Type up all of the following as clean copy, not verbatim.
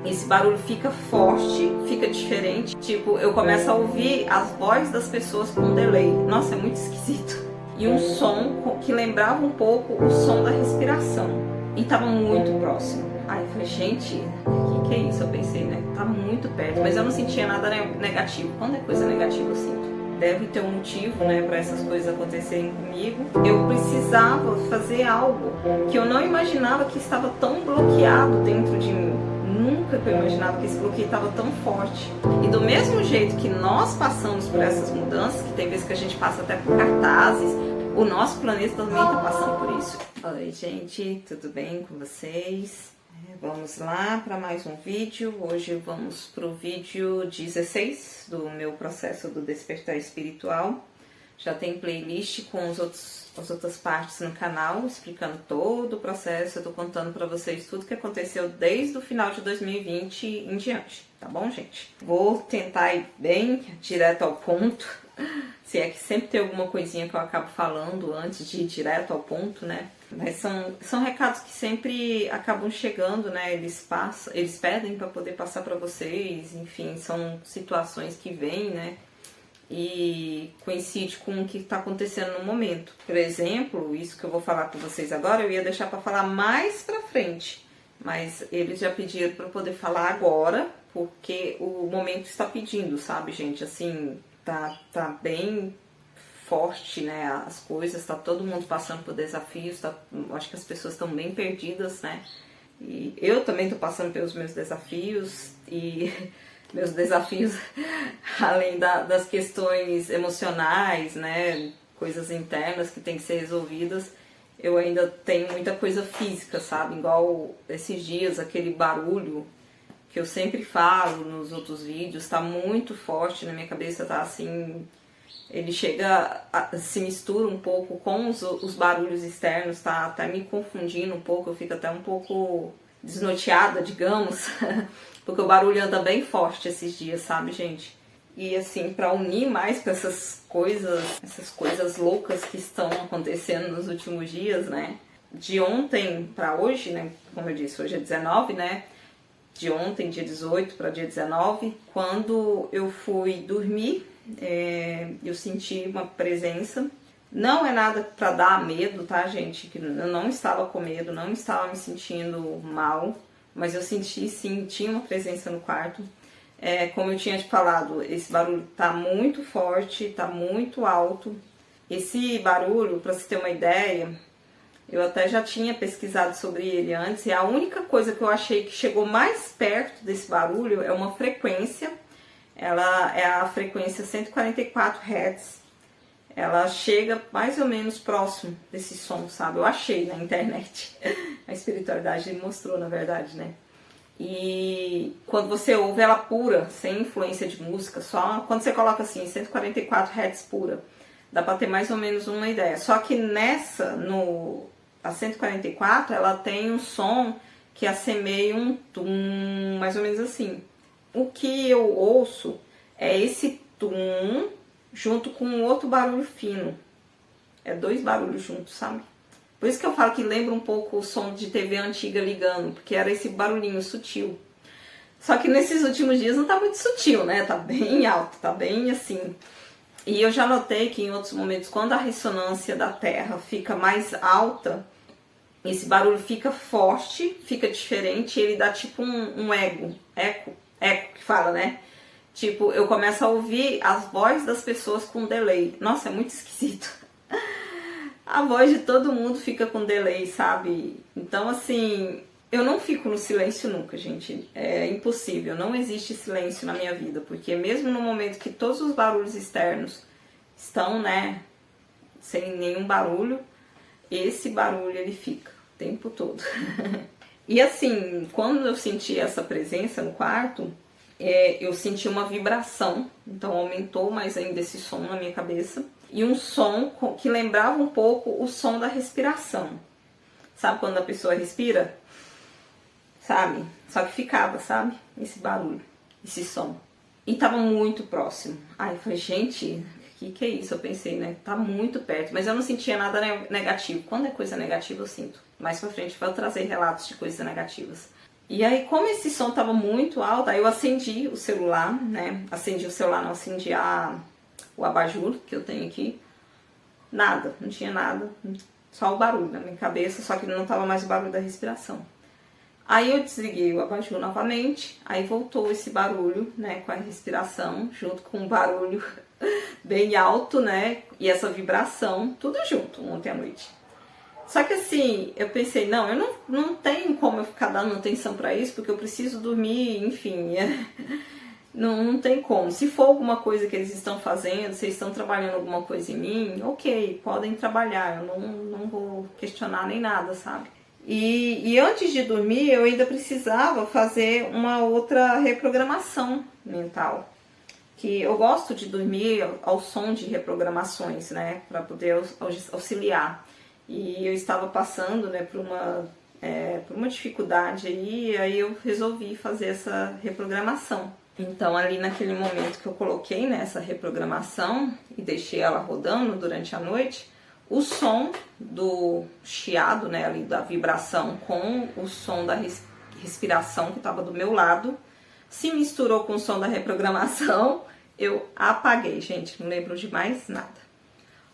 esse barulho fica forte, fica diferente. Tipo, eu começo a ouvir as vozes das pessoas com delay. Nossa, é muito esquisito. E um som que lembrava um pouco o som da respiração. E tava muito próximo. Aí eu falei, gente, o que é isso? Eu pensei, né? Tá muito perto. Mas eu não sentia nada negativo. Quando é coisa negativa, eu sinto. Deve ter um motivo, né, para essas coisas acontecerem comigo. Eu precisava fazer algo que eu não imaginava que estava tão bloqueado dentro de mim. Nunca que eu imaginava que esse bloqueio estava tão forte. E do mesmo jeito que nós passamos por essas mudanças, que tem vezes que a gente passa até por cartazes, o nosso planeta também está passando por isso. Oi, gente, tudo bem com vocês? Vamos lá para mais um vídeo. Hoje vamos para o vídeo 16 do meu processo do despertar espiritual. Já tem playlist com as outras partes no canal, explicando todo o processo. Eu tô contando para vocês tudo que aconteceu desde o final de 2020 em diante, tá bom, gente? Vou tentar ir bem direto ao ponto, se é que sempre tem alguma coisinha que eu acabo falando antes de ir direto ao ponto, né? Mas são recados que sempre acabam chegando, né? Eles pedem para poder passar para vocês, enfim, são situações que vêm, né? E coincide com o que está acontecendo no momento. Por exemplo, isso que eu vou falar com vocês agora, eu ia deixar para falar mais para frente, mas eles já pediram para eu poder falar agora, porque o momento está pedindo, sabe, gente? Assim, tá bem forte, né, as coisas, tá todo mundo passando por desafios, acho que as pessoas estão bem perdidas, né, e eu também tô passando pelos meus desafios, e meus desafios, além das questões emocionais, né, coisas internas que tem que ser resolvidas, eu ainda tenho muita coisa física, sabe, igual esses dias, aquele barulho que eu sempre falo nos outros vídeos, tá muito forte na minha cabeça, tá assim... Ele se mistura um pouco com os barulhos externos, tá até me confundindo um pouco, eu fico até um pouco desnorteada, digamos, porque o barulho anda bem forte esses dias, sabe, gente? E assim, para unir mais com essas coisas loucas que estão acontecendo nos últimos dias, né? De ontem para hoje, né? Como eu disse, hoje é 19, né? De ontem, dia 18 para dia 19, quando eu fui dormir, eu senti uma presença. Não é nada para dar medo, tá, gente? Que eu não estava com medo, não estava me sentindo mal, mas eu senti sim, tinha uma presença no quarto. Como eu tinha te falado, esse barulho tá muito forte, tá muito alto. Esse barulho, para você ter uma ideia, eu até já tinha pesquisado sobre ele antes, e a única coisa que eu achei que chegou mais perto desse barulho é uma frequência. Ela é a frequência 144 Hz. Ela chega mais ou menos próximo desse som, sabe? Eu achei na internet. A espiritualidade mostrou, na verdade, né? E quando você ouve ela pura, sem influência de música, só quando você coloca assim, 144 Hz pura, dá pra ter mais ou menos uma ideia. Só que a 144, ela tem um som que assemelha um tum, mais ou menos assim. O que eu ouço é esse tum junto com outro barulho fino. É dois barulhos juntos, sabe? Por isso que eu falo que lembra um pouco o som de TV antiga ligando, porque era esse barulhinho sutil. Só que nesses últimos dias não tá muito sutil, né? Tá bem alto, tá bem assim. E eu já notei que em outros momentos, quando a ressonância da Terra fica mais alta, esse barulho fica forte, fica diferente, e ele dá tipo um eco que fala, né? Tipo, eu começo a ouvir as vozes das pessoas com delay. Nossa, é muito esquisito. A voz de todo mundo fica com delay, sabe? Então, assim, eu não fico no silêncio nunca, gente. É impossível, não existe silêncio na minha vida. Porque mesmo no momento que todos os barulhos externos estão, né, sem nenhum barulho, esse barulho ele fica o tempo todo. E assim, quando eu senti essa presença no quarto, eu senti uma vibração, então aumentou mais ainda esse som na minha cabeça. E um som que lembrava um pouco o som da respiração. Sabe quando a pessoa respira? Sabe? Só que ficava, sabe? Esse barulho, esse som. E tava muito próximo. Aí eu falei, gente, o que é isso? Eu pensei, né? Tá muito perto. Mas eu não sentia nada negativo. Quando é coisa negativa, eu sinto. Mais pra frente eu vou trazer relatos de coisas negativas. E aí, como esse som estava muito alto, aí eu acendi o celular, né? Acendi o celular, não acendi o abajur que eu tenho aqui. Nada, não tinha nada, só o barulho na minha cabeça, só que não estava mais o barulho da respiração. Aí eu desliguei o abajur novamente, aí voltou esse barulho, né, com a respiração, junto com um barulho bem alto, né, e essa vibração, tudo junto ontem à noite. Só que assim, eu pensei, não, eu não tenho como eu ficar dando atenção pra isso, porque eu preciso dormir, enfim, não tem como. Se for alguma coisa que eles estão fazendo, se eles estão trabalhando alguma coisa em mim, ok, podem trabalhar, eu não vou questionar nem nada, sabe? E antes de dormir, eu ainda precisava fazer uma outra reprogramação mental. Que eu gosto de dormir ao som de reprogramações, né? Para poder auxiliar. E eu estava passando, né, por uma dificuldade aí eu resolvi fazer essa reprogramação. Então, ali naquele momento que eu coloquei, né, essa reprogramação e deixei ela rodando durante a noite, o som do chiado, né, ali da vibração com o som da respiração que estava do meu lado, se misturou com o som da reprogramação, eu apaguei, gente, não lembro de mais nada.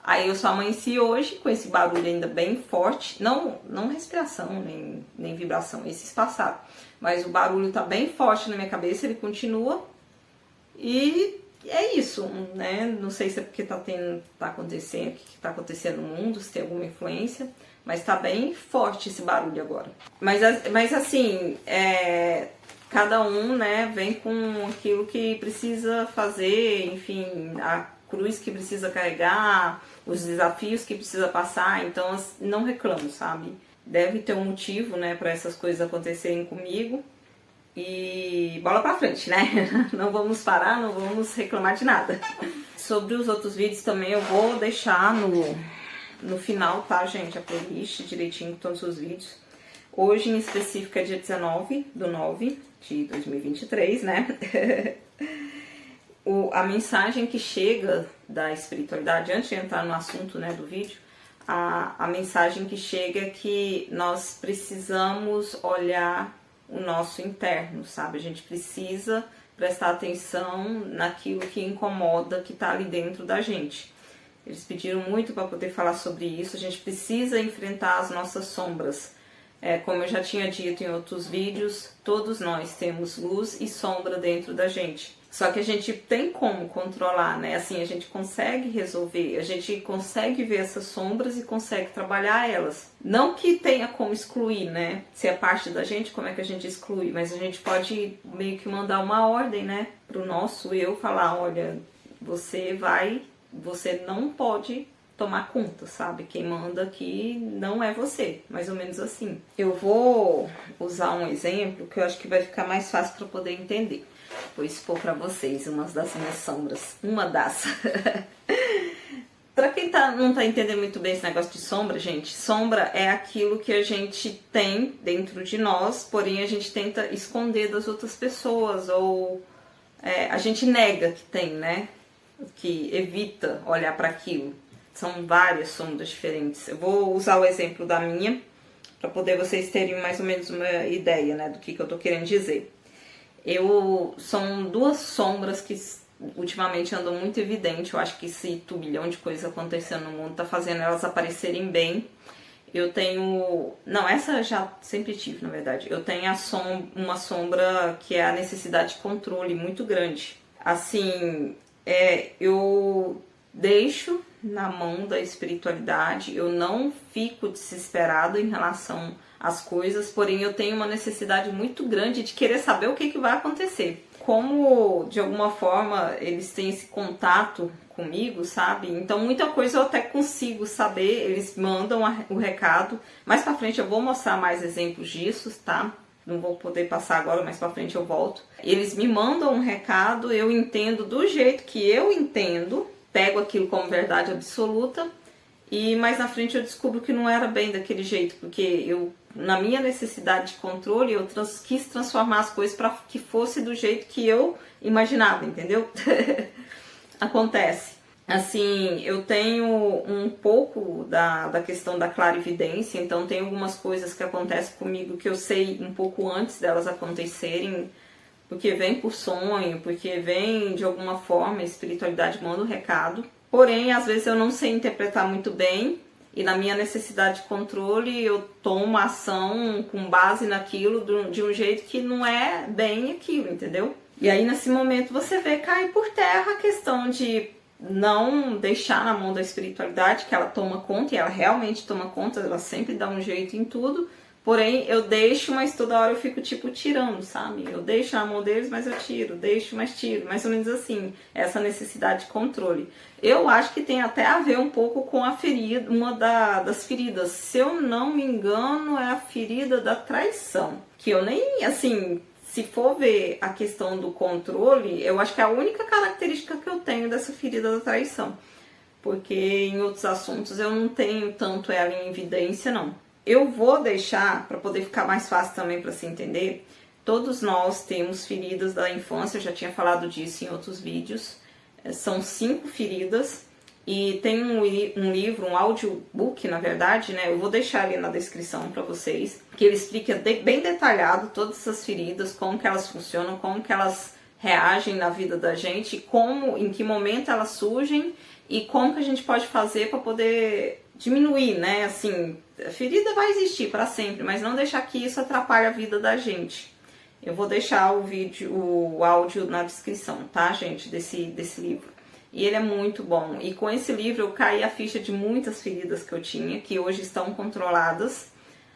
Aí eu só amanheci hoje com esse barulho ainda bem forte, não respiração, nem vibração, esses passaram, mas o barulho tá bem forte na minha cabeça, ele continua e é isso, né? Não sei se é porque tá acontecendo, o que tá acontecendo no mundo, se tem alguma influência, mas tá bem forte esse barulho agora. Mas assim, cada um, né, vem com aquilo que precisa fazer, enfim, a cruz que precisa carregar, os desafios que precisa passar, então não reclamo, sabe? Deve ter um motivo, né, para essas coisas acontecerem comigo. E bola pra frente, né? Não vamos parar, não vamos reclamar de nada. Sobre os outros vídeos também eu vou deixar no final, tá, gente? A playlist direitinho com todos os vídeos. Hoje, em específico, é dia 19/9 de 2023, né? A mensagem que chega da espiritualidade, antes de entrar no assunto, né, do vídeo, a mensagem que chega é que nós precisamos olhar o nosso interno, sabe? A gente precisa prestar atenção naquilo que incomoda, que tá ali dentro da gente. Eles pediram muito para poder falar sobre isso. A gente precisa enfrentar as nossas sombras. Como eu já tinha dito em outros vídeos, todos nós temos luz e sombra dentro da gente. Só que a gente tem como controlar, né? Assim, a gente consegue resolver, a gente consegue ver essas sombras e consegue trabalhar elas. Não que tenha como excluir, né? Se é parte da gente, como é que a gente exclui? Mas a gente pode meio que mandar uma ordem, né? Pro nosso eu falar, olha, você não pode tomar conta, sabe? Quem manda aqui não é você, mais ou menos assim. Eu vou usar um exemplo que eu acho que vai ficar mais fácil para poder entender. Vou expor para vocês umas das minhas sombras. Uma das. Pra quem não tá entendendo muito bem esse negócio de sombra, gente, sombra é aquilo que a gente tem dentro de nós, porém a gente tenta esconder das outras pessoas, ou a gente nega que tem, né? Que evita olhar para aquilo. São várias sombras diferentes. Eu vou usar o exemplo da minha, para poder vocês terem mais ou menos uma ideia, né, do que eu tô querendo dizer. São duas sombras que ultimamente andam muito evidente. Eu acho que esse turbilhão de coisas acontecendo no mundo tá fazendo elas aparecerem bem. Eu tenho... Não, essa eu já sempre tive, na verdade. Eu tenho uma sombra que é a necessidade de controle muito grande. Assim, eu deixo na mão da espiritualidade, eu não fico desesperada em relação às coisas, porém eu tenho uma necessidade muito grande de querer saber o que vai acontecer. Como, de alguma forma, eles têm esse contato comigo, sabe? Então muita coisa eu até consigo saber, eles mandam o recado. Mais pra frente eu vou mostrar mais exemplos disso, tá? Não vou poder passar agora, mas pra frente eu volto. Eles me mandam um recado, eu entendo do jeito que eu entendo, pego aquilo como verdade absoluta, e mais na frente eu descubro que não era bem daquele jeito, porque eu, na minha necessidade de controle, eu quis transformar as coisas para que fosse do jeito que eu imaginava, entendeu? Acontece. Assim, eu tenho um pouco da questão da clarividência, então tem algumas coisas que acontecem comigo que eu sei um pouco antes delas acontecerem, porque vem por sonho, porque vem de alguma forma, a espiritualidade manda um recado. Porém, às vezes eu não sei interpretar muito bem, e na minha necessidade de controle eu tomo ação com base naquilo de um jeito que não é bem aquilo, entendeu? E aí nesse momento você vê cair por terra a questão de não deixar na mão da espiritualidade, que ela toma conta, e ela realmente toma conta, ela sempre dá um jeito em tudo, porém eu deixo, mas toda hora eu fico tipo tirando, sabe? Eu deixo na mão deles, mas eu tiro, deixo, mas tiro, mais ou menos assim, essa necessidade de controle. Eu acho que tem até a ver um pouco com a ferida, uma das feridas, se eu não me engano, é a ferida da traição, que eu nem, assim, se for ver a questão do controle, eu acho que é a única característica que eu tenho dessa ferida da traição. Porque em outros assuntos eu não tenho tanto ela em evidência, não. Eu vou deixar, para poder ficar mais fácil também para se entender, todos nós temos feridas da infância, eu já tinha falado disso em outros vídeos. São 5 feridas. E tem um livro, um audiobook, na verdade, né? Eu vou deixar ali na descrição para vocês, que ele explica bem detalhado todas essas feridas, como que elas funcionam, como que elas reagem na vida da gente, como, em que momento elas surgem e como que a gente pode fazer para poder diminuir, né? Assim, a ferida vai existir para sempre, mas não deixar que isso atrapalhe a vida da gente. Eu vou deixar o áudio na descrição, tá, gente, desse livro. E ele é muito bom. E com esse livro eu caí a ficha de muitas feridas que eu tinha, que hoje estão controladas,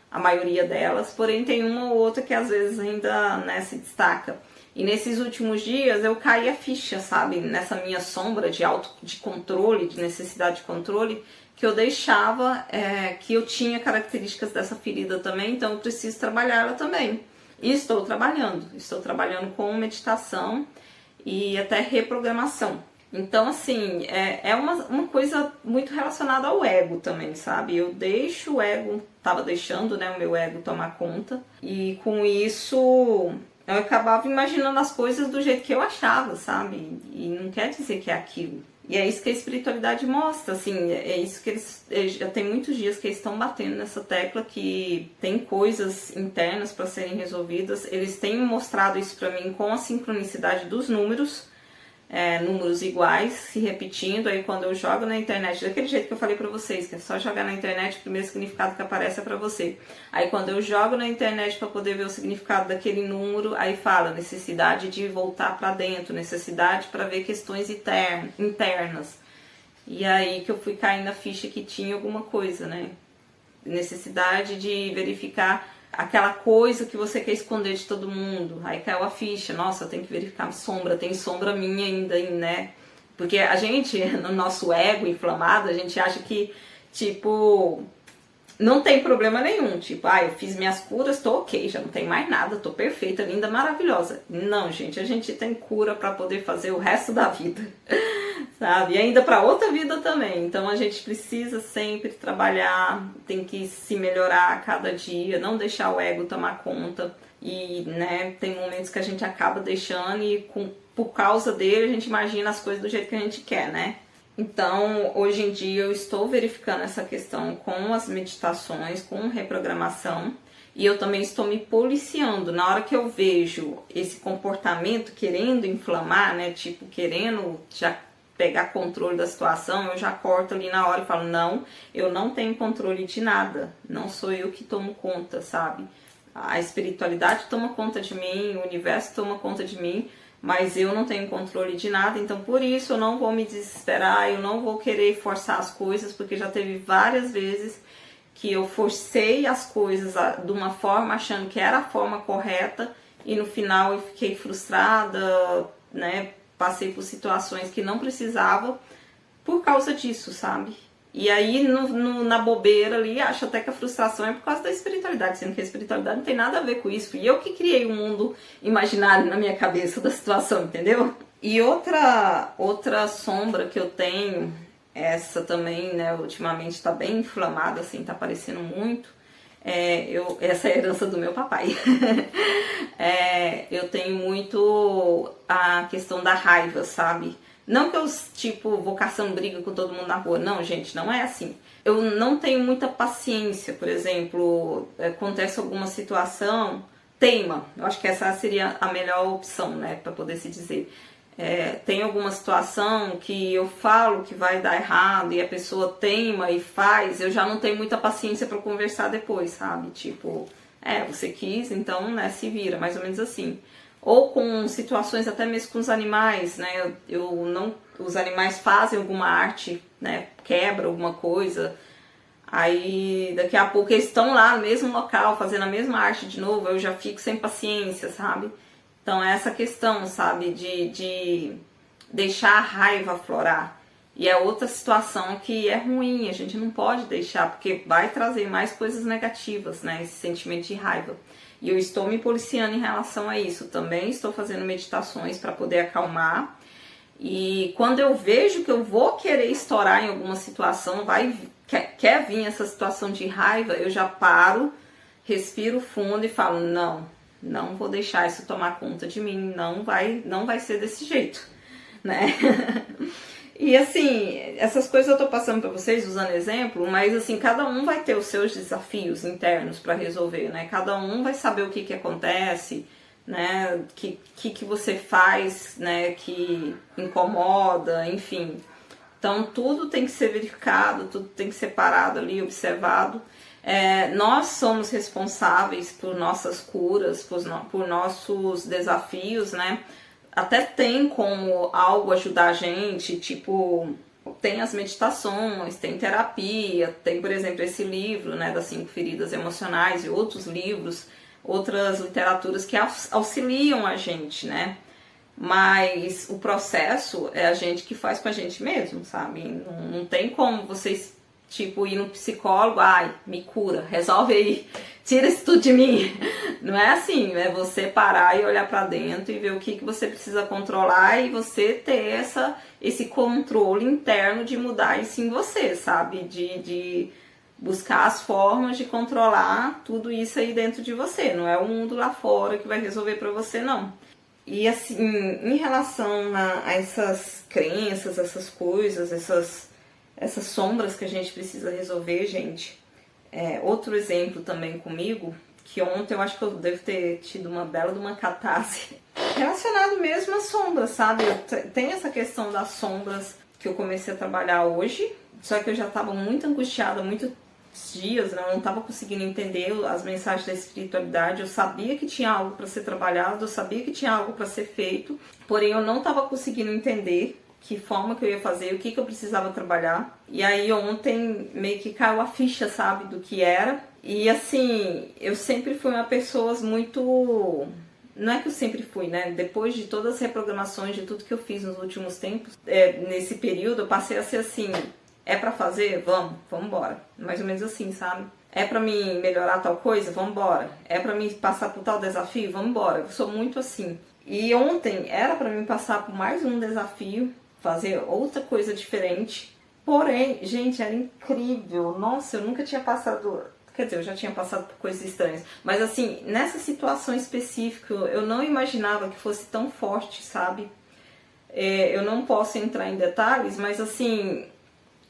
a maioria delas, porém tem uma ou outra que às vezes ainda, né, se destaca. E nesses últimos dias eu caí a ficha, sabe, nessa minha sombra de controle, de necessidade de controle, que eu deixava, que eu tinha características dessa ferida também, então eu preciso trabalhar ela também. E estou trabalhando com meditação e até reprogramação. Então, assim, é uma coisa muito relacionada ao ego também, sabe? Eu deixo o ego, tava deixando, né, o meu ego tomar conta. E com isso, eu acabava imaginando as coisas do jeito que eu achava, sabe? E não quer dizer que é aquilo. E é isso que a espiritualidade mostra, assim, é isso que eles... Já tem muitos dias que eles estão batendo nessa tecla que tem coisas internas para serem resolvidas. Eles têm mostrado isso para mim com a sincronicidade dos números. Números iguais se repetindo. Aí quando eu jogo na internet, daquele jeito que eu falei pra vocês, que é só jogar na internet, o primeiro significado que aparece é pra você. Aí quando eu jogo na internet pra poder ver o significado daquele número, aí fala necessidade de voltar pra dentro, necessidade pra ver questões internas. E aí que eu fui cair na ficha que tinha alguma coisa, né? Necessidade de verificar aquela coisa que você quer esconder de todo mundo. Aí caiu a ficha, nossa, eu tenho que verificar sombra, tem sombra minha ainda, né? Porque a gente, no nosso ego inflamado, a gente acha que, tipo, não tem problema nenhum. Tipo, eu fiz minhas curas, tô ok, já não tem mais nada, tô perfeita, linda, maravilhosa. Não, gente, a gente tem cura pra poder fazer o resto da vida. Sabe? E ainda para outra vida também. Então a gente precisa sempre trabalhar, tem que se melhorar a cada dia, não deixar o ego tomar conta. E, né, tem momentos que a gente acaba deixando e por causa dele a gente imagina as coisas do jeito que a gente quer, né? Então, hoje em dia eu estou verificando essa questão com as meditações, com reprogramação. E eu também estou me policiando. Na hora que eu vejo esse comportamento querendo inflamar, né, tipo, querendo já pegar controle da situação, eu já corto ali na hora e falo, não, eu não tenho controle de nada, não sou eu que tomo conta, sabe? A espiritualidade toma conta de mim, o universo toma conta de mim, mas eu não tenho controle de nada, então por isso eu não vou me desesperar, eu não vou querer forçar as coisas, porque já teve várias vezes que eu forcei as coisas de uma forma achando que era a forma correta e no final eu fiquei frustrada, né? Passei por situações que não precisava por causa disso, sabe? E aí, na bobeira ali, acho até que a frustração é por causa da espiritualidade, sendo que a espiritualidade não tem nada a ver com isso. E eu que criei um mundo imaginário na minha cabeça da situação, entendeu? E outra sombra que eu tenho, essa também, né, ultimamente tá bem inflamada, assim, tá aparecendo muito. Essa é a herança do meu papai. Eu tenho muito a questão da raiva, sabe? Não que eu, tipo, vou caçando briga com todo mundo na rua. Não, gente, não é assim. Eu não tenho muita paciência, por exemplo, acontece alguma situação, teima. Eu acho que essa seria a melhor opção, né, para poder se dizer. Tem alguma situação que eu falo que vai dar errado e a pessoa teima e faz, eu já não tenho muita paciência para conversar depois, sabe? Tipo, você quis, então, né, se vira, mais ou menos assim. Ou com situações até mesmo com os animais, né? Os animais fazem alguma arte, né? Quebra alguma coisa. Aí daqui a pouco eles estão lá no mesmo local, fazendo a mesma arte de novo, eu já fico sem paciência, sabe? Então é essa questão, sabe, de deixar a raiva aflorar. E é outra situação que é ruim, a gente não pode deixar, porque vai trazer mais coisas negativas, né? Esse sentimento de raiva. E eu estou me policiando em relação a isso. Também estou fazendo meditações para poder acalmar. E quando eu vejo que eu vou querer estourar em alguma situação, quer vir essa situação de raiva, eu já paro, respiro fundo e falo, não vou deixar isso tomar conta de mim, não vai ser desse jeito, né? E assim, essas coisas eu tô passando para vocês usando exemplo, mas assim, cada um vai ter os seus desafios internos para resolver, né? Cada um vai saber o que acontece, né? Que você faz, né? Que incomoda, enfim. Então tudo tem que ser verificado, tudo tem que ser parado ali, observado. Nós somos responsáveis por nossas curas, por nossos desafios, né? Até tem como algo ajudar a gente, tipo, tem as meditações, tem terapia, tem, por exemplo, esse livro, né, das 5 feridas emocionais e outros livros, outras literaturas que auxiliam a gente, né? Mas o processo é a gente que faz com a gente mesmo, sabe? Não tem como vocês, tipo, ir no psicólogo, me cura, resolve aí, tira isso tudo de mim. Não é assim, é você parar e olhar pra dentro e ver o que você precisa controlar e você ter esse controle interno de mudar isso em você, sabe? De buscar as formas de controlar tudo isso aí dentro de você. Não é o mundo lá fora que vai resolver pra você, não. E assim, em relação a essas crenças, essas coisas, essas sombras que a gente precisa resolver, gente. Outro exemplo também comigo, que ontem eu acho que eu devo ter tido uma bela de uma catarse relacionado mesmo às sombras, sabe? Tem essa questão das sombras que eu comecei a trabalhar hoje, só que eu já estava muito angustiada, muitos dias, né? Eu não estava conseguindo entender as mensagens da espiritualidade. Eu sabia que tinha algo para ser trabalhado, eu sabia que tinha algo para ser feito, porém eu não estava conseguindo entender que forma que eu ia fazer, o que eu precisava trabalhar. E aí ontem meio que caiu a ficha, sabe, do que era. E assim, eu sempre fui uma pessoa muito... Não é que eu sempre fui, né? Depois de todas as reprogramações, de tudo que eu fiz nos últimos tempos, nesse período eu passei a ser assim, é pra fazer? Vamos embora. Mais ou menos assim, sabe? É pra mim melhorar tal coisa? Vamos embora. É pra mim passar por tal desafio? Vamos embora. Eu sou muito assim. E ontem era pra mim passar por mais um desafio, fazer outra coisa diferente. Porém, gente, era incrível. Nossa, eu nunca tinha passado... Quer dizer, eu já tinha passado por coisas estranhas. Mas assim, nessa situação específica, eu não imaginava que fosse tão forte, sabe? Eu não posso entrar em detalhes, mas assim,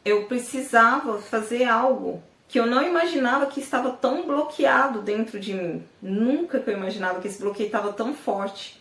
eu precisava fazer algo que eu não imaginava que estava tão bloqueado dentro de mim. Nunca que eu imaginava que esse bloqueio estava tão forte.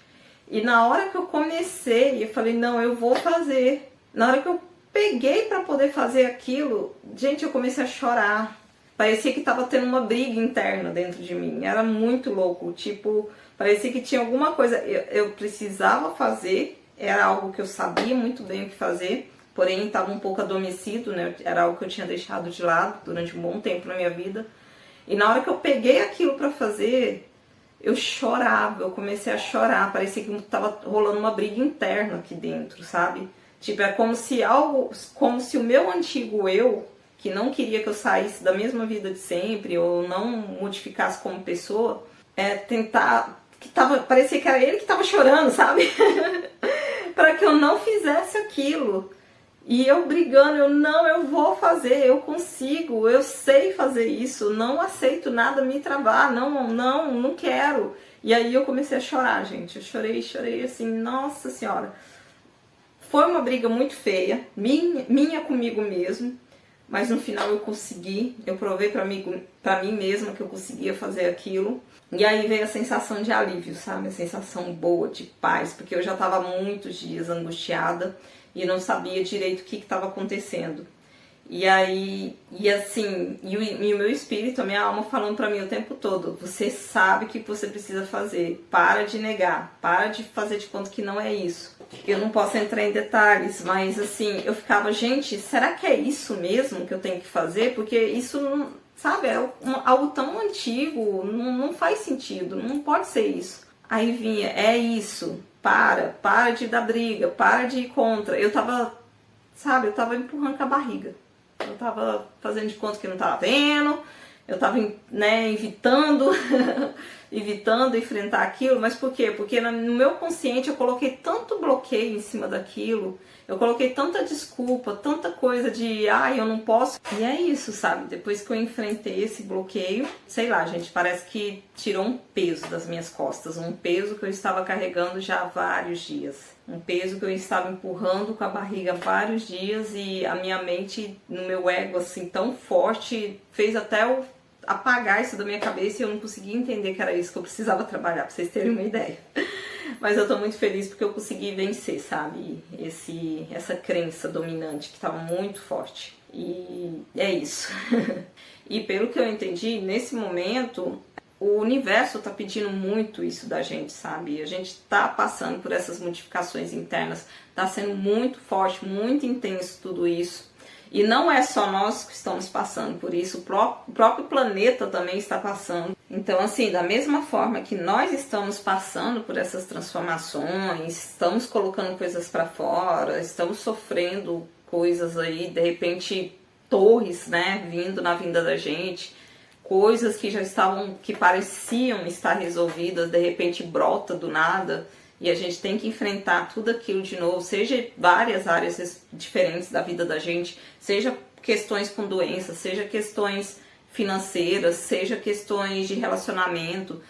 E na hora que eu comecei, eu falei, não, eu vou fazer. Na hora que eu peguei para poder fazer aquilo, gente, eu comecei a chorar. Parecia que estava tendo uma briga interna dentro de mim. Era muito louco. Tipo, parecia que tinha alguma coisa. Eu precisava fazer. Era algo que eu sabia muito bem o que fazer. Porém, estava um pouco adormecido, né? Era algo que eu tinha deixado de lado durante um bom tempo na minha vida. E na hora que eu peguei aquilo para fazer, eu chorava. Eu comecei a chorar. Parecia que estava rolando uma briga interna aqui dentro, sabe? Tipo, é como se o meu antigo eu, que não queria que eu saísse da mesma vida de sempre, ou não modificasse como pessoa, parecia que era ele que estava chorando, sabe? Para que eu não fizesse aquilo. E eu brigando, eu vou fazer, eu consigo, eu sei fazer isso, não aceito nada me travar, não quero. E aí eu comecei a chorar, gente, eu chorei assim, nossa senhora. Foi uma briga muito feia, minha comigo mesmo, mas no final eu consegui, eu provei pra mim mesma que eu conseguia fazer aquilo. E aí veio a sensação de alívio, sabe? A sensação boa, de paz, porque eu já estava muitos dias angustiada e não sabia direito o que estava acontecendo. E aí, o meu espírito, a minha alma falando pra mim o tempo todo: você sabe o que você precisa fazer, para de negar, para de fazer de conta que não é isso. Eu não posso entrar em detalhes, mas assim, eu ficava, gente, será que é isso mesmo que eu tenho que fazer? Porque isso, não, sabe, é algo tão antigo, não faz sentido, não pode ser isso. Aí vinha, é isso, para de dar briga, para de ir contra. Eu tava empurrando com a barriga. Eu tava fazendo de conta que não tava vendo, eu tava, né, evitando enfrentar aquilo, mas por quê? Porque no meu consciente eu coloquei tanto bloqueio em cima daquilo, eu coloquei tanta desculpa, tanta coisa de, eu não posso. E é isso, sabe? Depois que eu enfrentei esse bloqueio, sei lá, gente, parece que tirou um peso das minhas costas, um peso que eu estava carregando já há vários dias. Um peso que eu estava empurrando com a barriga há vários dias e a minha mente, no meu ego assim tão forte, fez até eu apagar isso da minha cabeça e eu não conseguia entender que era isso que eu precisava trabalhar, pra vocês terem uma ideia. Mas eu tô muito feliz porque eu consegui vencer, sabe? Essa crença dominante que tava muito forte. E é isso. E pelo que eu entendi, nesse momento, o universo tá pedindo muito isso da gente, sabe? A gente tá passando por essas modificações internas, tá sendo muito forte, muito intenso tudo isso. E não é só nós que estamos passando por isso, o próprio planeta também está passando. Então, assim, da mesma forma que nós estamos passando por essas transformações, estamos colocando coisas para fora, estamos sofrendo coisas aí, de repente, torres, né, vindo na vinda da gente, coisas que já estavam, que pareciam estar resolvidas, de repente brota do nada. E a gente tem que enfrentar tudo aquilo de novo, seja várias áreas diferentes da vida da gente, seja questões com doença, seja questões financeiras, seja questões de relacionamento.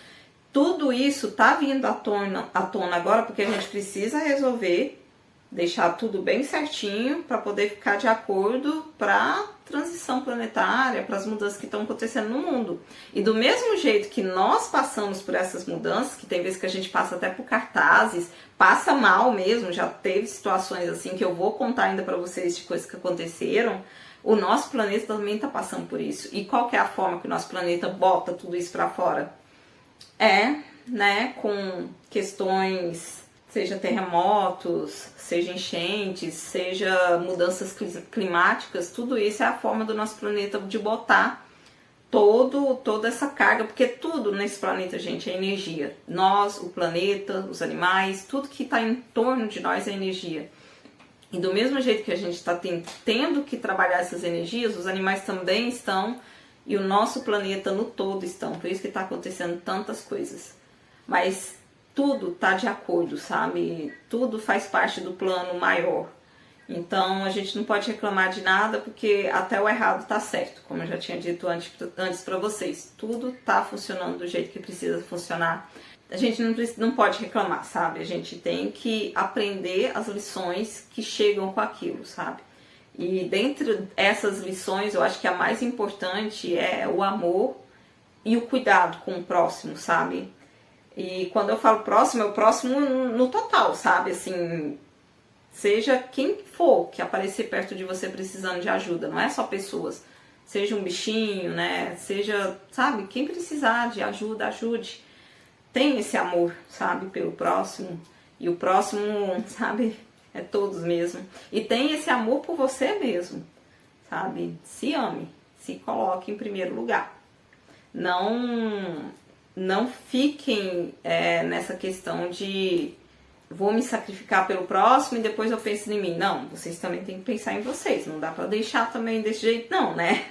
Tudo isso tá vindo à tona agora porque a gente precisa resolver, deixar tudo bem certinho para poder ficar de acordo para transição planetária, para as mudanças que estão acontecendo no mundo. E do mesmo jeito que nós passamos por essas mudanças, que tem vezes que a gente passa até por cartazes, passa mal mesmo, já teve situações assim que eu vou contar ainda para vocês de coisas que aconteceram, o nosso planeta também está passando por isso. E qual que é a forma que o nosso planeta bota tudo isso para fora? Com questões, seja terremotos, seja enchentes, seja mudanças climáticas, tudo isso é a forma do nosso planeta de botar toda essa carga, porque tudo nesse planeta, gente, é energia. Nós, o planeta, os animais, tudo que está em torno de nós é energia. E do mesmo jeito que a gente está tendo que trabalhar essas energias, os animais também estão, e o nosso planeta no todo estão. Por isso que está acontecendo tantas coisas. Mas tudo tá de acordo, sabe? Tudo faz parte do plano maior. Então a gente não pode reclamar de nada porque até o errado tá certo, como eu já tinha dito antes para vocês. Tudo tá funcionando do jeito que precisa funcionar. A gente não pode reclamar, sabe? A gente tem que aprender as lições que chegam com aquilo, sabe? E dentre essas lições, eu acho que a mais importante é o amor e o cuidado com o próximo, sabe? E quando eu falo próximo, é o próximo no total, sabe? Assim, seja quem for que aparecer perto de você precisando de ajuda, não é só pessoas. Seja um bichinho, né? Seja, sabe? Quem precisar de ajuda, ajude. Tem esse amor, sabe? Pelo próximo. E o próximo, sabe? É todos mesmo. E tem esse amor por você mesmo, sabe? Se ame. Se coloque em primeiro lugar. Não fiquem nessa questão de vou me sacrificar pelo próximo e depois eu penso em mim. Não, vocês também têm que pensar em vocês. Não dá pra deixar também desse jeito, não, né?